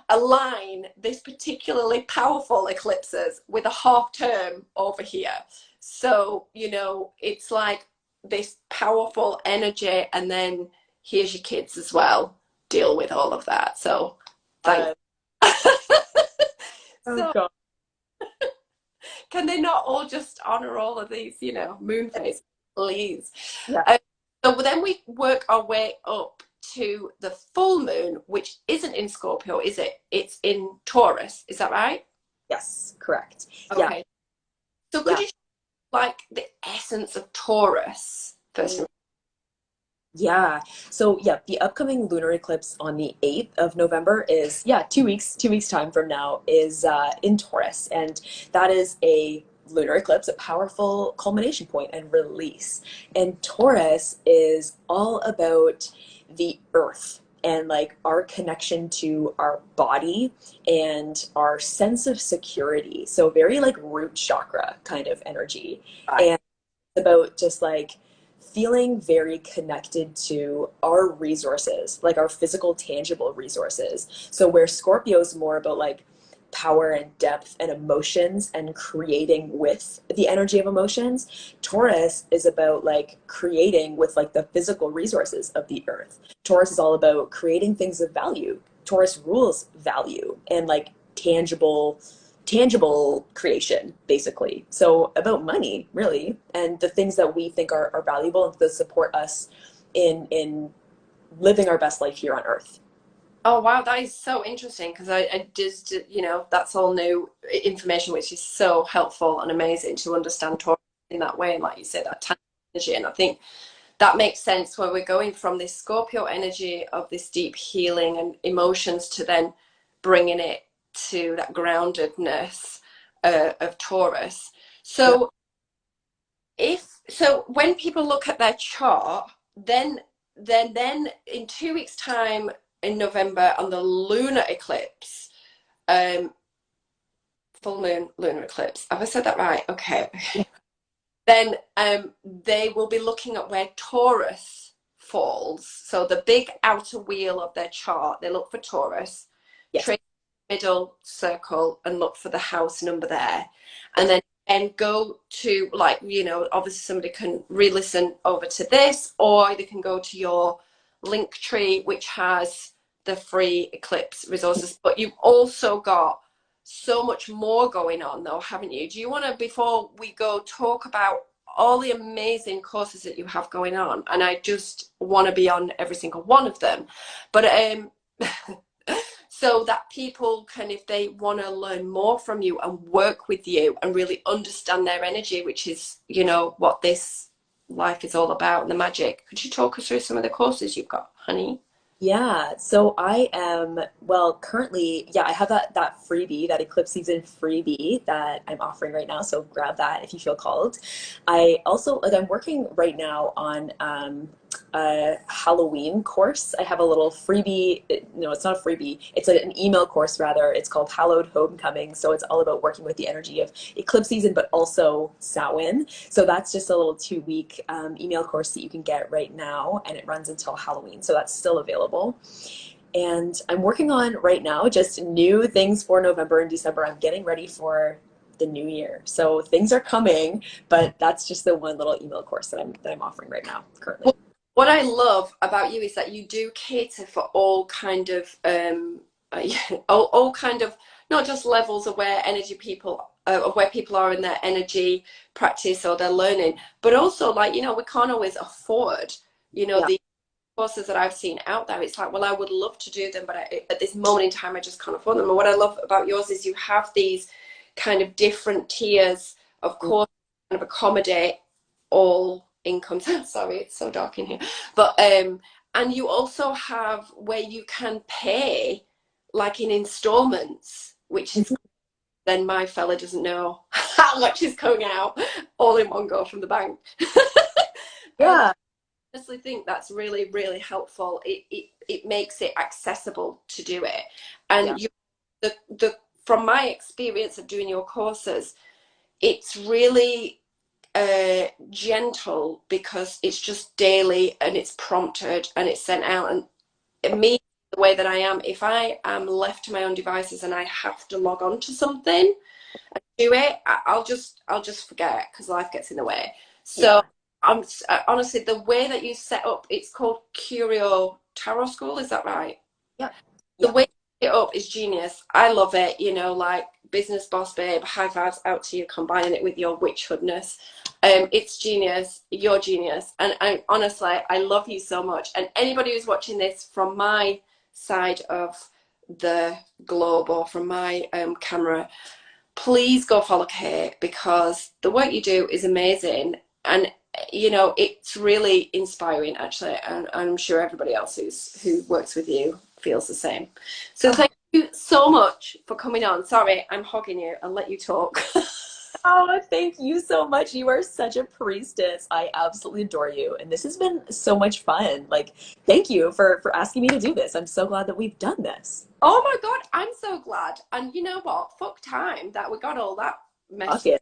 align this particularly powerful eclipses with a half term over here. So, it's like this powerful energy, and then here's your kids as well. Deal with all of that. So thanks. Oh So God. can they not all just honor all of these, moon phases, please? Yeah. Um, so then we work our way up to the full moon, which isn't in Scorpio, is it? It's in Taurus. Is that right? Yes, correct. Yeah. Okay. So could Yeah. you like the essence of Taurus first? Yeah. So yeah, the upcoming lunar eclipse on the 8th of November is, yeah, 2 weeks time from now is in Taurus. And that is a lunar eclipse, a powerful culmination point and release. And Taurus is all about the earth and like our connection to our body and our sense of security. So very like root chakra kind of energy. Right. And about just like feeling very connected to our resources, like our physical, tangible resources. So, where Scorpio is more about like power and depth and emotions and creating with the energy of emotions, Taurus is about like creating with like the physical resources of the earth. Taurus is all about creating things of value. Taurus rules value and like tangible creation, basically. So about money, really, and the things that we think are valuable and that support us in living our best life here on Earth. Oh wow, that is so interesting because I just, that's all new information, which is so helpful and amazing to understand Taurus in that way. And like you said, that tangible energy. And I think that makes sense where we're going from this Scorpio energy of this deep healing and emotions to then bringing it to that groundedness of Taurus. Yeah. So when people look at their chart, then in 2 weeks' time in November on the lunar eclipse, um, full moon lunar eclipse. Have I said that right? Okay. Then they will be looking at where Taurus falls. So the big outer wheel of their chart, they look for Taurus, Yes. trace the middle circle and look for the house number there. And Yes. then and go to like, obviously somebody can re-listen over to this, or they can go to your link tree, which has the free Eclipse resources. But you've also got so much more going on though, haven't you? Do you want to, before we go, talk about all the amazing courses that you have going on? And I just want to be on every single one of them. But so that people can, if they want to learn more from you and work with you and really understand their energy, which is, what this life is all about and the magic. Could you talk us through some of the courses you've got, honey? Yeah, so I am, well, currently, yeah, I have that freebie, that Eclipse season freebie that I'm offering right now. So grab that if you feel called. I also, like, I'm working right now on a Halloween course. I have a little freebie. No, it's not a freebie. It's an email course rather. It's called Hallowed Homecoming. So it's all about working with the energy of Eclipse season, but also Samhain. So that's just a little 2 week email course that you can get right now, and it runs until Halloween. So that's still available. And I'm working on right now just new things for November and December. I'm getting ready for the new year. So things are coming, but that's just the one little email course that I'm offering right now currently. Well, what I love about you is that you do cater for all kind of all kind of, not just levels of where energy people of where people are in their energy practice or their learning, but also like, we can't always afford, Yeah. the courses that I've seen out there. It's like, well, I would love to do them, but at this moment in time, I just can't afford them. And what I love about yours is you have these kind of different tiers of course, kind of accommodate all incomes. Sorry, it's so dark in here. But and you also have where you can pay like in installments, which is, then my fella doesn't know how much is coming out all in one go from the bank. And Yeah. honestly think that's really, really helpful. It makes it accessible to do it. Yeah. And the from my experience of doing your courses, it's really gentle because it's just daily and it's prompted and it's sent out. And me, the way that I am, if I am left to my own devices and I have to log on to something and do it, I'll just forget because life gets in the way. So Yeah. honestly, the way that you set up, it's called Curio Tarot School, is that right? Yeah. The Yeah. way it up is genius. I love it. You know, like business boss babe, high fives out to you, combining it with your witchhoodness. It's genius. You're genius. And I honestly, I love you so much. And anybody who's watching this from my side of the globe or from my camera, please go follow Kate because the work you do is amazing. And you know, it's really inspiring actually, and I'm sure everybody else who works with you feels the same. So Oh, thank you so much for coming on. Sorry, I'm hogging you. I'll let you talk. oh, thank you so much. You are such a priestess. I absolutely adore you. And this has been so much fun. Like, thank you for asking me to do this. I'm so glad that we've done this. Oh my God, I'm so glad. And you know what? Fuck time that we got all that messed. Fuck it.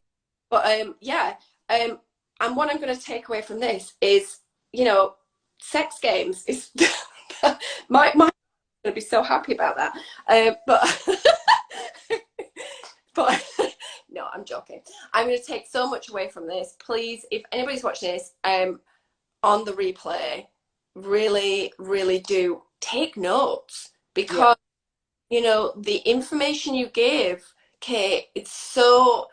But yeah, um, and what I'm going to take away from this is, you know, sex games is my going to be so happy about that. But but no, I'm joking. I'm going to take so much away from this. Please, if anybody's watching this on the replay, really, really do take notes Yeah. because you know the information you give, Kate, it's so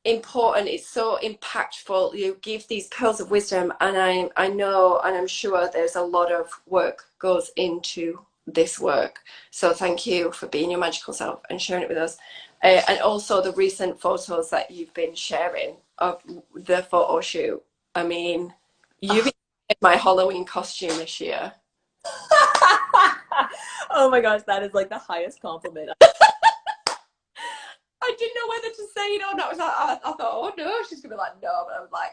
important, it's so impactful. You give these pearls of wisdom, and I know and I'm sure there's a lot of work goes into this work. So thank you for being your magical self and sharing it with us. And also the recent photos that you've been sharing of the photo shoot. I mean, you've Oh. inspired my Halloween costume this year. Oh my gosh, that is like the highest compliment. I didn't know whether to say it or not. I thought, oh no, she's gonna be like, no, but I was like,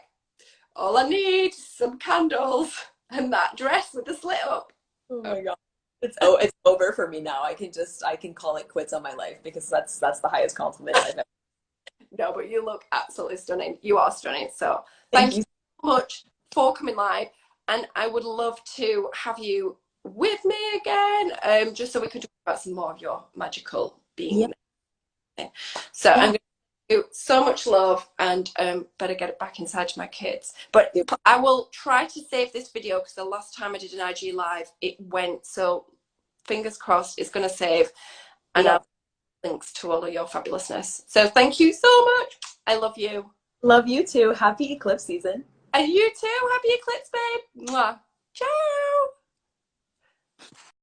all I need is some candles and that dress with the slit up. Oh Oh, my God. It's over for me now. I can call it quits on my life because that's the highest compliment I've ever. no, but you look absolutely stunning. You are stunning. So Thank thank you you. so much for coming live. And I would love to have you with me again, just so we could talk about some more of your magical Yeah. being. So I'm Yeah. going to do so much love and better get it back inside my kids. But Yeah. I will try to save this video because the last time I did an IG live, it went. So fingers crossed it's going to save. And Yeah. I'll links to all of your fabulousness. So thank you so much. I love you. Love you too. Happy eclipse season. And you too. Happy eclipse, babe. Mwah. Ciao.